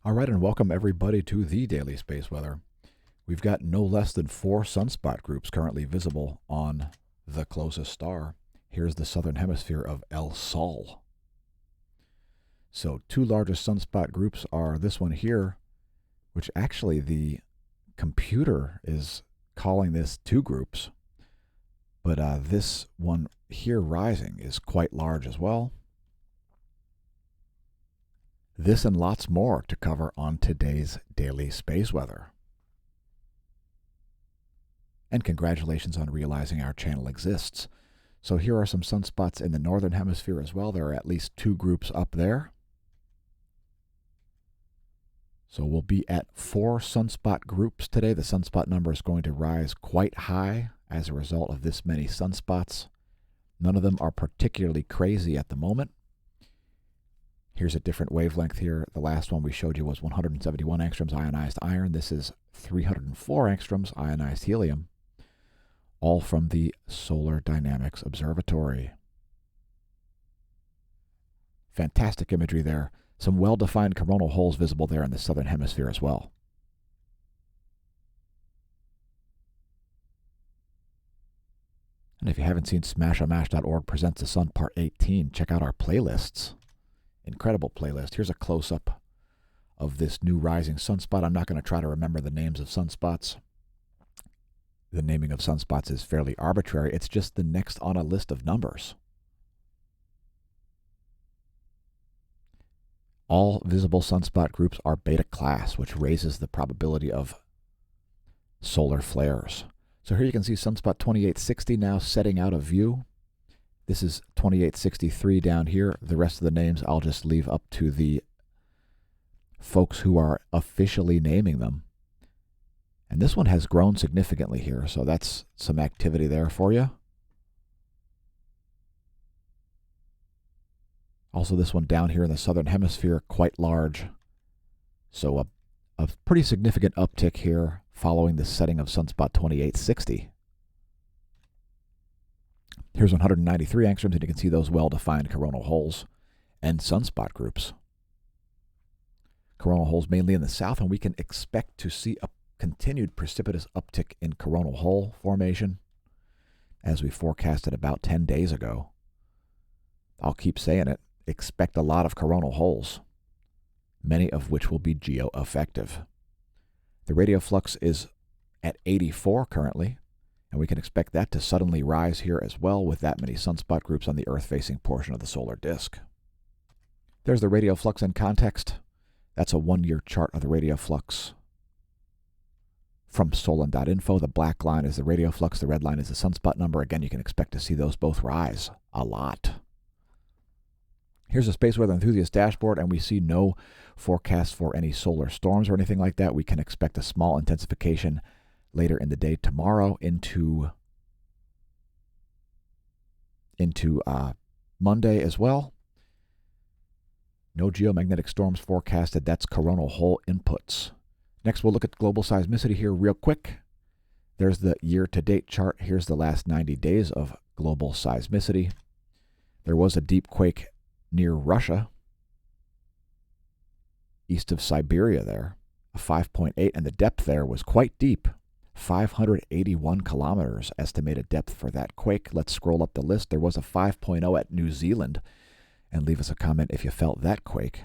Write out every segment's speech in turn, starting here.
All right, and welcome everybody to the Daily Space Weather. We've got no less than 4 sunspot groups currently visible on the closest star. Here's the southern hemisphere of El Sol. So 2 largest sunspot groups are this one here, which actually the computer is calling this 2 groups. But this one here rising is quite large as well. This and lots more to cover on today's Daily Space Weather. And congratulations on realizing our channel exists. So here are some sunspots in the northern hemisphere as well. There are at least 2 groups up there. So we'll be at 4 sunspot groups today. The sunspot number is going to rise quite high as a result of this many sunspots. None of them are particularly crazy at the moment. Here's a different wavelength here. The last one we showed you was 171 angstroms ionized iron. This is 304 angstroms ionized helium, all from the Solar Dynamics Observatory. Fantastic imagery there. Some well-defined coronal holes visible there in the southern hemisphere as well. And if you haven't seen smAsho presents the Sun Part 18, check out our playlists. Incredible playlist. Here's a close-up of this new rising sunspot. I'm not going to try to remember the names of sunspots. The naming of sunspots is fairly arbitrary. It's just the next on a list of numbers. All visible sunspot groups are beta class, which raises the probability of solar flares. So here you can see sunspot 2860 now setting out of view. This is 2863 down here. The rest of the names I'll just leave up to the folks who are officially naming them. And this one has grown significantly here, so that's some activity there for you. Also this one down here in the southern hemisphere, quite large. So a pretty significant uptick here following the setting of sunspot 2860. Here's 193 angstroms, and you can see those well-defined coronal holes and sunspot groups. Coronal holes mainly in the south, and we can expect to see a continued precipitous uptick in coronal hole formation as we forecasted about 10 days ago. I'll keep saying it. Expect a lot of coronal holes, many of which will be geo-effective. The radio flux is at 84 currently, and we can expect that to suddenly rise here as well with that many sunspot groups on the Earth-facing portion of the solar disk. There's the radio flux in context. That's a 1-year chart of the radio flux from Solon.info. The black line is the radio flux. The red line is the sunspot number. Again, you can expect to see those both rise a lot. Here's a space weather enthusiast dashboard, and we see no forecast for any solar storms or anything like that. We can expect a small intensification later in the day tomorrow into Monday as well. No geomagnetic storms forecasted. That's coronal hole inputs. Next, we'll look at global seismicity here real quick. There's the year-to-date chart. Here's the last 90 days of global seismicity. There was a deep quake near Russia, east of Siberia there, a 5.8, and the depth there was quite deep. 581 kilometers estimated depth for that quake. Let's scroll up the list. There was a 5.0 at New Zealand, and leave us a comment if you felt that quake.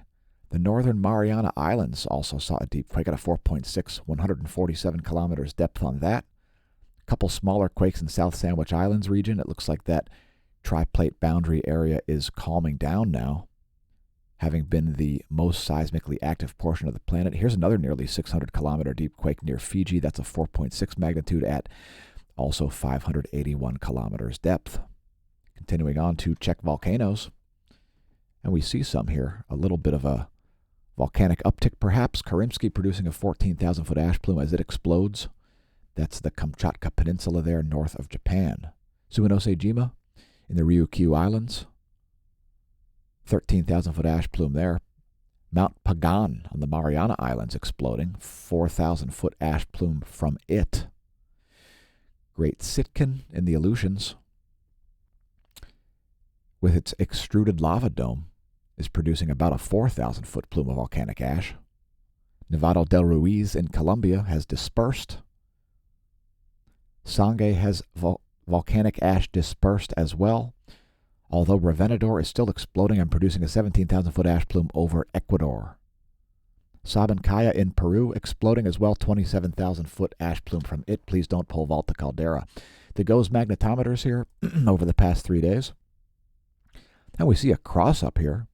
The Northern Mariana Islands also saw a deep quake at a 4.6, 147 kilometers depth on that. A couple smaller quakes in South Sandwich Islands region. It looks like that triplate boundary area is calming down now, having been the most seismically active portion of the planet. Here's another nearly 600-kilometer deep quake near Fiji. That's a 4.6 magnitude at also 581 kilometers depth. Continuing on to check volcanoes, and we see some here. A little bit of a volcanic uptick perhaps. Karinsky producing a 14,000-foot ash plume as it explodes. That's the Kamchatka Peninsula there north of Japan. Suwanosejima in the Ryukyu Islands, 13,000-foot ash plume there. Mount Pagan on the Mariana Islands exploding, 4,000-foot ash plume from it. Great Sitkin in the Aleutians, with its extruded lava dome, is producing about a 4,000-foot plume of volcanic ash. Nevado del Ruiz in Colombia has dispersed. Sangay has volcanic ash dispersed as well, although Revenador is still exploding and producing a 17,000-foot ash plume over Ecuador. Sabancaya in Peru exploding as well, 27,000-foot ash plume from it. Please don't pole vault the caldera. The GOES magnetometers here over the past 3 days. And we see a cross up here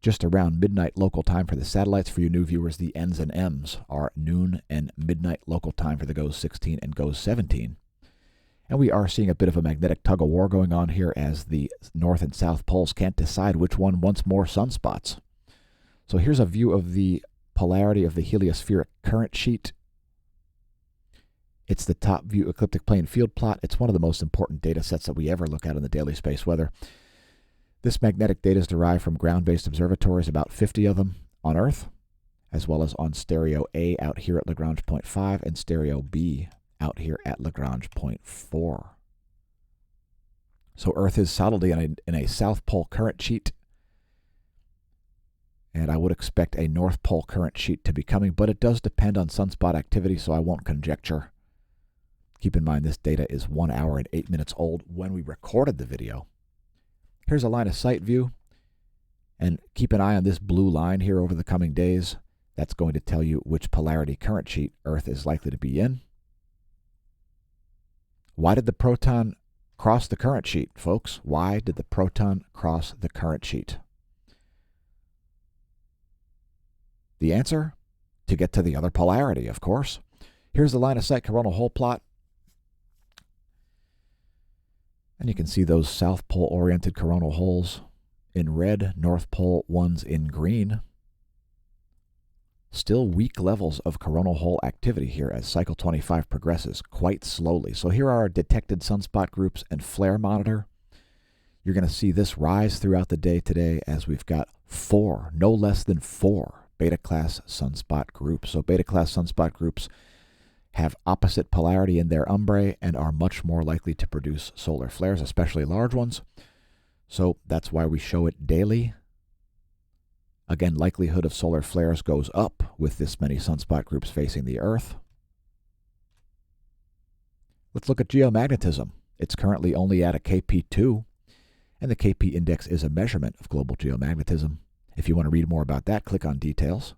just around midnight local time for the satellites. For you new viewers, the N's and M's are noon and midnight local time for the GOES 16 and GOES 17. And we are seeing a bit of a magnetic tug-of-war going on here as the north and south poles can't decide which one wants more sunspots. So here's a view of the polarity of the heliospheric current sheet. It's the top view ecliptic plane field plot. It's one of the most important data sets that we ever look at in the daily space weather. This magnetic data is derived from ground-based observatories, about 50 of them on Earth, as well as on stereo A out here at Lagrange point 5 and stereo B out here at Lagrange point 4. So Earth is solidly in a South Pole current sheet, and I would expect a North Pole current sheet to be coming, but it does depend on sunspot activity, so I won't conjecture. Keep in mind this data is 1 hour and 8 minutes old when we recorded the video. Here's a line of sight view, and keep an eye on this blue line here over the coming days. That's going to tell you which polarity current sheet Earth is likely to be in. Why did the proton cross the current sheet, folks? Why did the proton cross the current sheet? The answer? To get to the other polarity, of course. Here's the line of sight coronal hole plot. And you can see those South Pole oriented coronal holes in red, North Pole ones in green. Still weak levels of coronal hole activity here as cycle 25 progresses quite slowly. So here are our detected sunspot groups and flare monitor. You're going to see this rise throughout the day today as we've got 4, no less than 4 beta class sunspot groups. So beta class sunspot groups have opposite polarity in their umbrae and are much more likely to produce solar flares, especially large ones. So that's why we show it daily. Again, likelihood of solar flares goes up with this many sunspot groups facing the Earth. Let's look at geomagnetism. It's currently only at a KP2, and the KP index is a measurement of global geomagnetism. If you want to read more about that, click on details.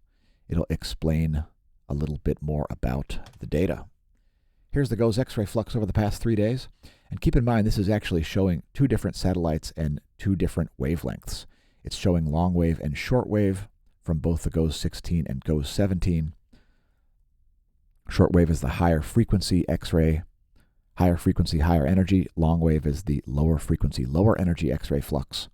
It'll explain a little bit more about the data. Here's the GOES X-ray flux over the past 3 days. And keep in mind, this is actually showing 2 different satellites and 2 different wavelengths. It's showing long wave and short wave from both the GOES 16 and GOES 17. Short wave is the higher frequency X-ray, higher frequency, higher energy. Long wave is the lower frequency, lower energy X-ray flux.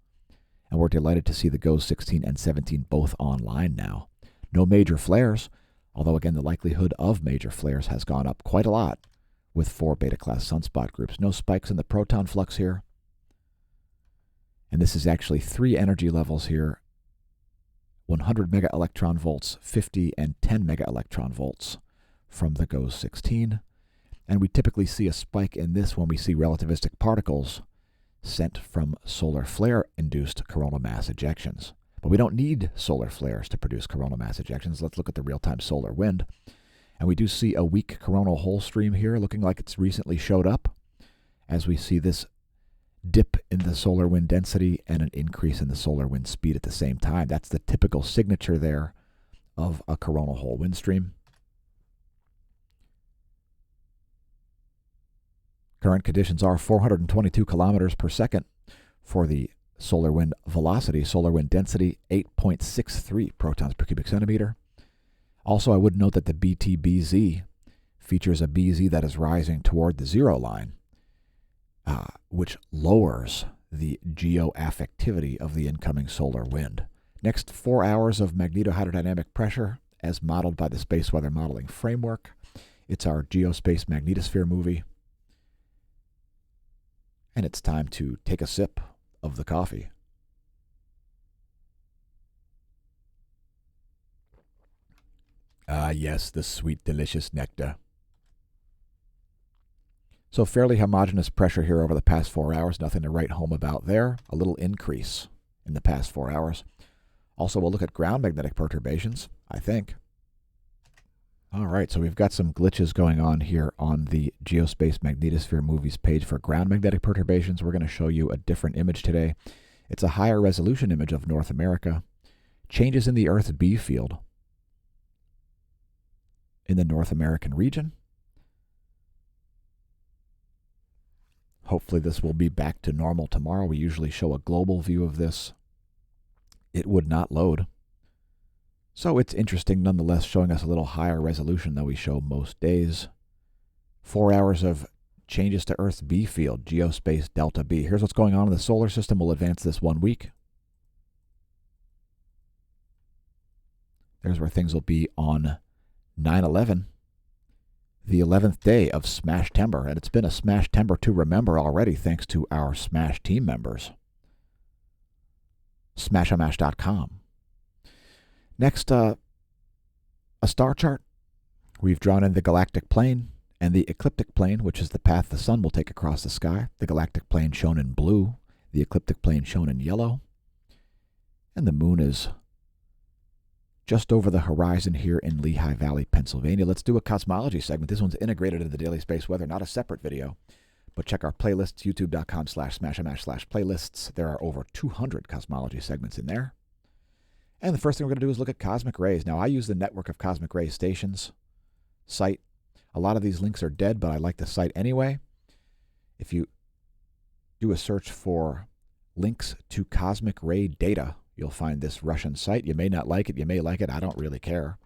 And we're delighted to see the GOES 16 and 17 both online now. No major flares, although again the likelihood of major flares has gone up quite a lot with 4 beta class sunspot groups. No spikes in the proton flux here. And this is actually 3 energy levels here: 100 mega electron volts, 50 and 10 mega electron volts from the GOES 16. And we typically see a spike in this when we see relativistic particles sent from solar flare-induced coronal mass ejections. But we don't need solar flares to produce coronal mass ejections. Let's look at the real-time solar wind. And we do see a weak coronal hole stream here, looking like it's recently showed up, as we see this dip in the solar wind density and an increase in the solar wind speed at the same time. That's the typical signature there of a coronal hole wind stream. Current conditions are 422 kilometers per second for the solar wind velocity. Solar wind density, 8.63 protons per cubic centimeter. Also, I would note that the BT-BZ features a BZ that is rising toward the 0 line, which lowers the geoaffectivity of the incoming solar wind. Next 4 hours of magnetohydrodynamic pressure as modeled by the Space Weather Modeling Framework. It's our Geospace Magnetosphere movie. And it's time to take a sip of the coffee. Ah, yes, the sweet, delicious nectar. So fairly homogeneous pressure here over the past 4 hours. Nothing to write home about there. A little increase in the past 4 hours. Also, we'll look at ground magnetic perturbations, I think. All right, so we've got some glitches going on here on the Geospace Magnetosphere Movies page for ground magnetic perturbations. We're going to show you a different image today. It's a higher resolution image of North America. Changes in the Earth's B field in the North American region. Hopefully this will be back to normal tomorrow. We usually show a global view of this. It would not load. So it's interesting nonetheless, showing us a little higher resolution than we show most days. 4 hours of changes to Earth's B field, geospace delta B. Here's what's going on in the solar system. We'll advance this 1 week. There's where things will be on 9/11, the 11th day of smAshtember. And it's been a smAshtember to remember already, thanks to our smAsh team members. smAshomash.com. Next, a star chart. We've drawn in the galactic plane and the ecliptic plane, which is the path the sun will take across the sky. The galactic plane shown in blue, the ecliptic plane shown in yellow. And the moon is just over the horizon here in Lehigh Valley, Pennsylvania. Let's do a cosmology segment. This one's integrated into the Daily Space Weather, not a separate video. But check our playlists, youtube.com/smAshomash/playlists. There are over 200 cosmology segments in there. And the first thing we're going to do is look at cosmic rays. Now, I use the network of cosmic ray stations site. A lot of these links are dead, but I like the site anyway. If you do a search for links to cosmic ray data, you'll find this Russian site. You may not like it. You may like it. I don't really care.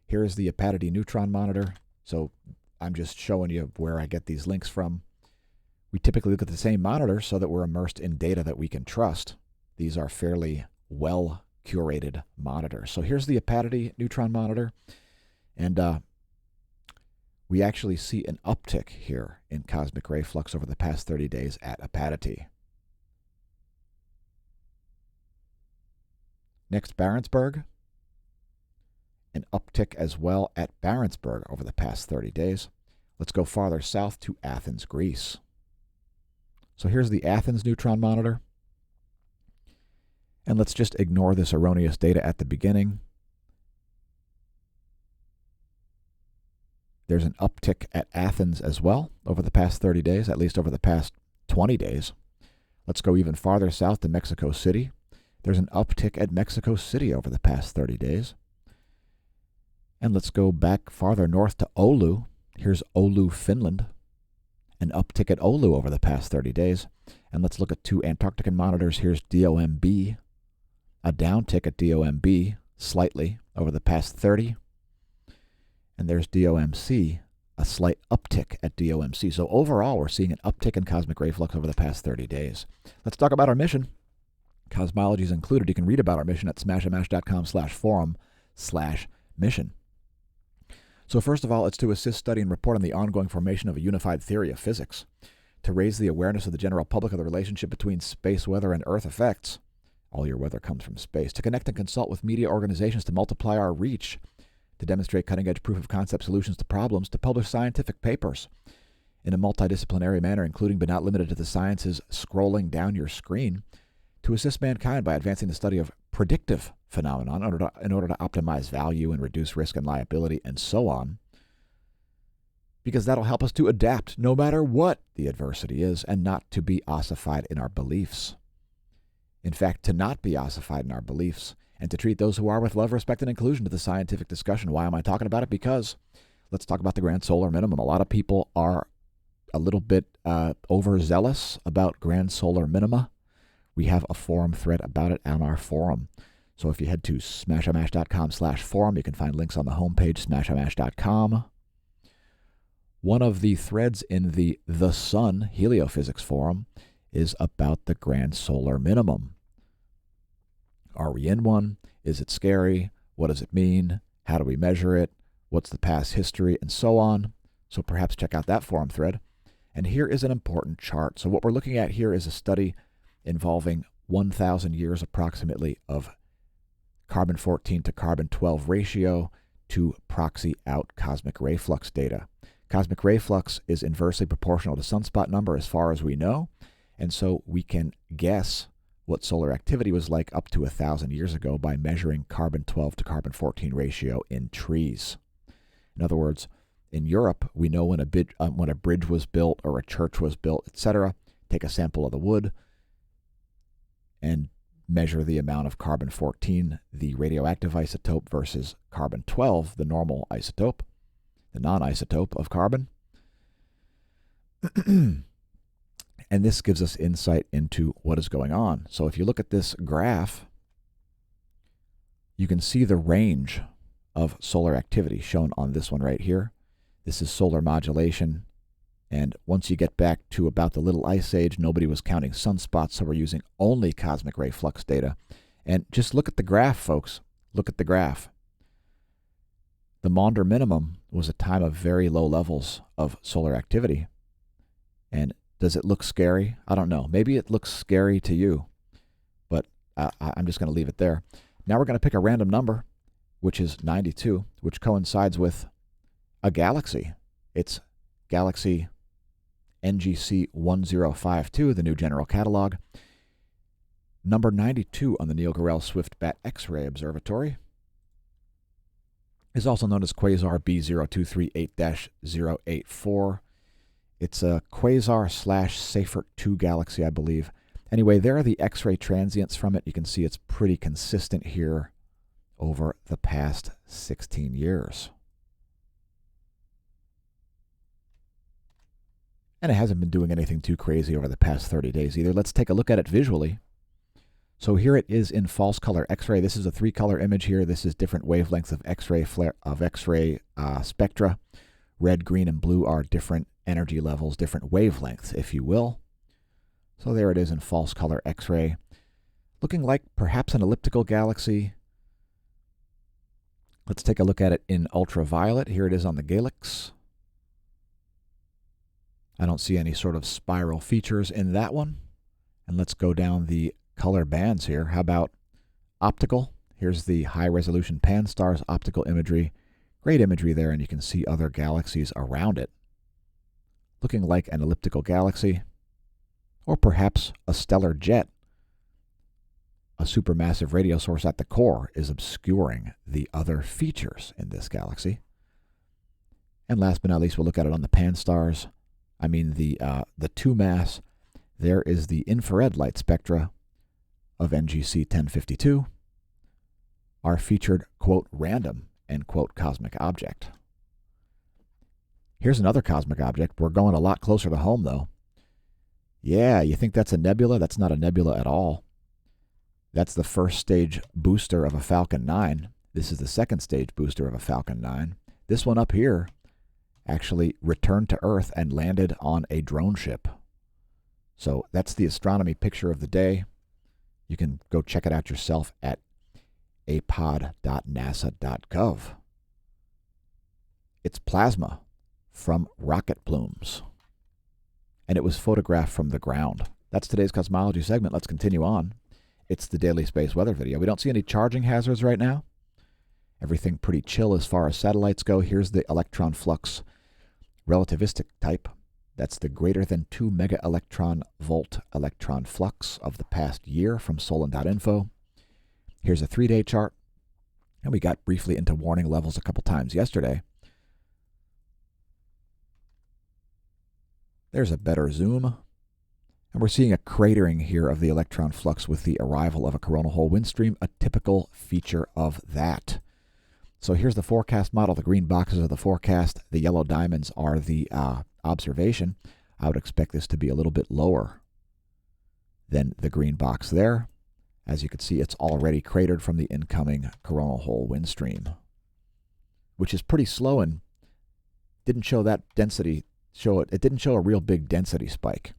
Here is the Opacity Neutron monitor. So I'm just showing you where I get these links from. We typically look at the same monitor so that we're immersed in data that we can trust. These are fairly well curated monitors. So here's the Opacity Neutron monitor. And we actually see an uptick here in cosmic ray flux over the past 30 days at Opacity. Next, Barentsburg. An uptick as well at Barentsburg over the past 30 days. Let's go farther south to Athens, Greece. So here's the Athens neutron monitor. And let's just ignore this erroneous data at the beginning. There's an uptick at Athens as well over the past 30 days, at least over the past 20 days. Let's go even farther south to Mexico City. There's an uptick at Mexico City over the past 30 days. And let's go back farther north to Oulu. Here's Oulu, Finland. An uptick at Oulu over the past 30 days. And let's look at two Antarctican monitors. Here's DOMB. A downtick at DOMB slightly over the past 30. And there's DOMC, a slight uptick at DOMC. So overall, we're seeing an uptick in cosmic ray flux over the past 30 days. Let's talk about our mission. Cosmology is included. You can read about our mission at smAshomash.com/forum/mission. So first of all, it's to assist, study, and report on the ongoing formation of a unified theory of physics, to raise the awareness of the general public of the relationship between space weather and Earth effects. All your weather comes from space. To connect and consult with media organizations to multiply our reach, to demonstrate cutting-edge proof-of-concept solutions to problems, to publish scientific papers in a multidisciplinary manner, including but not limited to the sciences scrolling down your screen, to assist mankind by advancing the study of predictive phenomena in order to optimize value and reduce risk and liability, and so on, because that'll help us to adapt no matter what the adversity is and not to be ossified in our beliefs. In fact, to not be ossified in our beliefs and to treat those who are with love, respect, and inclusion to the scientific discussion. Why am I talking about it? Because let's talk about the grand solar minimum. A lot of people are a little bit overzealous about grand solar minima. We have a forum thread about it on our forum. So if you head to smAshomash.com/forum, you can find links on the homepage, smAshomash.com. One of the threads in the Sun Heliophysics forum is about the grand solar minimum. Are we in one? Is it scary? What does it mean? How do we measure it? What's the past history? And so on. So perhaps check out that forum thread. And here is an important chart. So what we're looking at here is a study involving 1,000 years approximately of carbon-14 to carbon-12 ratio to proxy out cosmic ray flux data. Cosmic ray flux is inversely proportional to sunspot number as far as we know, and so we can guess what solar activity was like up to 1,000 years ago by measuring carbon-12 to carbon-14 ratio in trees. In other words, in Europe, we know when a bridge was built or a church was built, etc. Take a sample of the wood and measure the amount of carbon-14, the radioactive isotope, versus carbon-12, the normal isotope, the non-isotope of carbon. And this gives us insight into what is going on. So if you look at this graph, you can see the range of solar activity shown on this one right here. This is solar modulation. And once you get back to about the Little Ice Age, nobody was counting sunspots, so we're using only cosmic ray flux data. And just look at the graph, folks. Look at the graph. The Maunder Minimum was a time of very low levels of solar activity. And does it look scary? I don't know. Maybe it looks scary to you, but I'm just going to leave it there. Now we're going to pick a random number, which is 92, which coincides with a galaxy. It's galaxy NGC 1052, the new general catalog. Number 92 on the Neil Gorell Swift-Bat X-ray Observatory is also known as Quasar B0238-084. It's a Quasar/Seyfert 2 galaxy, I believe. Anyway, there are the X-ray transients from it. You can see it's pretty consistent here over the past 16 years. And it hasn't been doing anything too crazy over the past 30 days either. Let's take a look at it visually. So here it is in false color X-ray. This is a 3-color image here. This is different wavelengths of X-ray spectra. Red, green, and blue are different energy levels, different wavelengths, if you will. So there it is in false color X-ray, looking like perhaps an elliptical galaxy. Let's take a look at it in ultraviolet. Here it is on the Galix. I don't see any sort of spiral features in that one. And let's go down the color bands here. How about optical? Here's the high-resolution Pan-STARRS optical imagery. Great imagery there, and you can see other galaxies around it. Looking like an elliptical galaxy, or perhaps a stellar jet. A supermassive radio source at the core is obscuring the other features in this galaxy. And last but not least, we'll look at it on the Pan-STARRS. I mean the 2-mass. There is the infrared light spectra of NGC 1052, our featured, quote, random, end quote, cosmic object. Here's another cosmic object. We're going a lot closer to home, though. Yeah, you think that's a nebula? That's not a nebula at all. That's the first stage booster of a Falcon 9. This is the second stage booster of a Falcon 9. This one up here actually returned to Earth and landed on a drone ship. So that's the astronomy picture of the day. You can go check it out yourself at apod.nasa.gov. It's plasma from rocket plumes. And it was photographed from the ground. That's today's cosmology segment. Let's continue on. It's the daily space weather video. We don't see any charging hazards right now. Everything pretty chill as far as satellites go. Here's the electron flux relativistic type. That's the greater than 2 mega electron volt electron flux of the past year from Solon.info. Here's a 3-day chart. And we got briefly into warning levels a couple times yesterday. There's a better zoom. And we're seeing a cratering here of the electron flux with the arrival of a coronal hole wind stream, a typical feature of that. So here's the forecast model. The green boxes are the forecast. The yellow diamonds are the observation. I would expect this to be a little bit lower than the green box there. As you can see, it's already cratered from the incoming coronal hole wind stream, which is pretty slow and didn't show that density. It didn't show a real big density spike.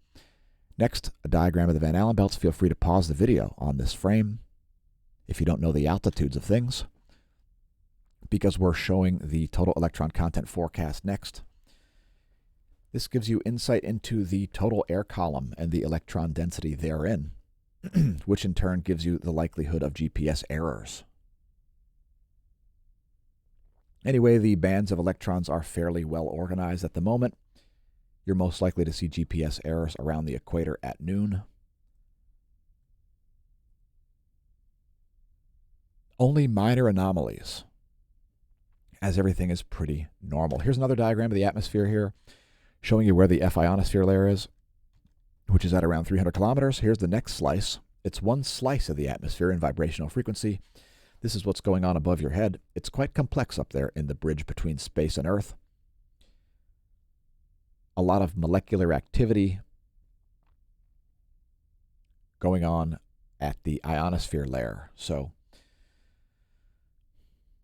Next, a diagram of the Van Allen belts. Feel free to pause the video on this frame if you don't know the altitudes of things, because we're showing the total electron content forecast next. This gives you insight into the total air column and the electron density therein, which in turn gives you the likelihood of GPS errors. Anyway, the bands of electrons are fairly well organized at the moment. You're most likely to see GPS errors around the equator at noon. Only minor anomalies. as everything is pretty normal. Here's another diagram of the atmosphere here, showing you where the F ionosphere layer is, which is at around 300 kilometers. Here's the next slice. It's one slice of the atmosphere in vibrational frequency. This is what's going on above your head. It's quite complex up there in the bridge between space and Earth. A lot of molecular activity going on at the ionosphere layer. So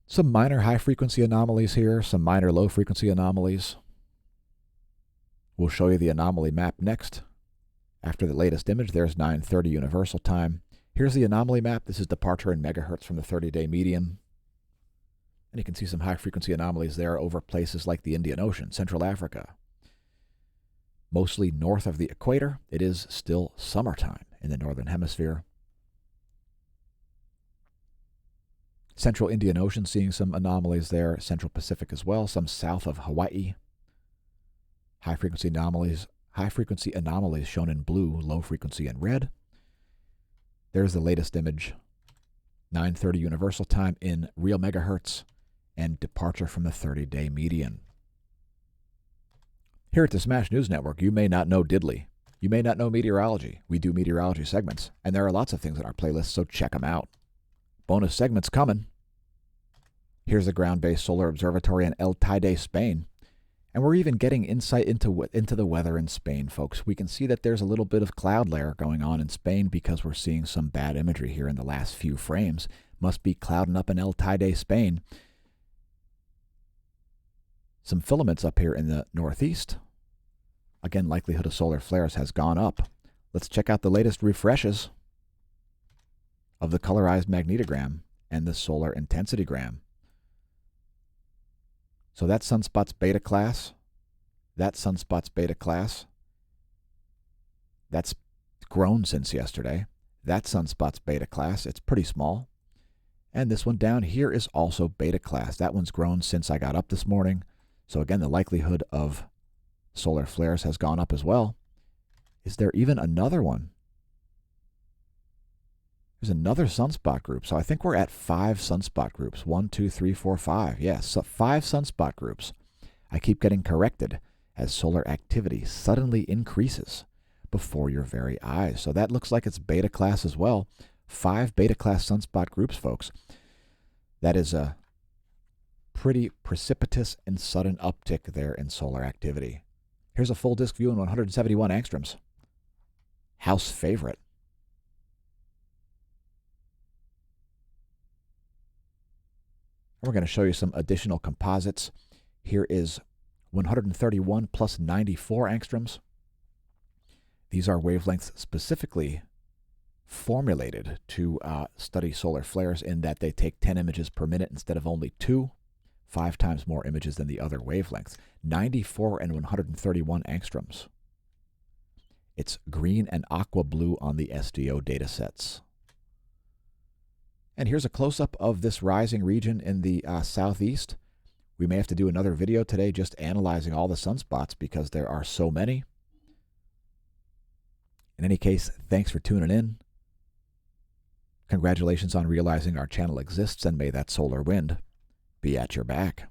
some minor high-frequency anomalies here, some minor low-frequency anomalies. We'll show you the anomaly map next. After the latest image, there's 9:30 universal time. Here's the anomaly map. This is departure in megahertz from the 30-day median. And you can see some high-frequency anomalies there over places like the Indian Ocean, Central Africa. Mostly north of the equator. It is still summertime in the northern hemisphere. Central Indian Ocean seeing some anomalies there. Central Pacific as well. Some south of Hawaii. High-frequency anomalies shown in blue, low-frequency in red. There's the latest image. 9:30 universal time in real megahertz and departure from the 30-day median. Here at the Smash News Network, you may not know diddly. You may not know meteorology. We do meteorology segments, and there are lots of things in our playlist, so check them out. Bonus segments coming. Here's the ground-based solar observatory in El Teide, Spain. And we're even getting insight into the weather in Spain, folks. We can see that there's a little bit of cloud layer going on in Spain because we're seeing some bad imagery here in the last few frames. Must be clouding up in El Teide, Spain. Some filaments up here in the northeast. Again, likelihood of solar flares has gone up. Let's check out the latest refreshes of the colorized magnetogram and the solar intensity gram. So that sunspot's beta class, that's grown since yesterday. That sunspot's beta class, it's pretty small. And this one down here is also beta class. That one's grown since I got up this morning. So again, the likelihood of solar flares has gone up as well. Is there even another one? There's another sunspot group. So I think we're at 5 sunspot groups. 1, 2, 3, 4, 5. Yes, so 5 sunspot groups. I keep getting corrected as solar activity suddenly increases before your very eyes. So that looks like it's beta class as well. 5 beta class sunspot groups, folks. That is a pretty precipitous and sudden uptick there in solar activity. Here's a full disk view in 171 angstroms. House favorite. We're going to show you some additional composites. Here is 131 plus 94 angstroms. These are wavelengths specifically formulated to study solar flares in that they take 10 images per minute instead of only 2, 5 times more images than the other wavelengths. 94 and 131 angstroms. It's green and aqua blue on the SDO datasets. And here's a close-up of this rising region in the southeast. We may have to do another video today just analyzing all the sunspots because there are so many. In any case, thanks for tuning in. Congratulations on realizing our channel exists, and may that solar wind be at your back.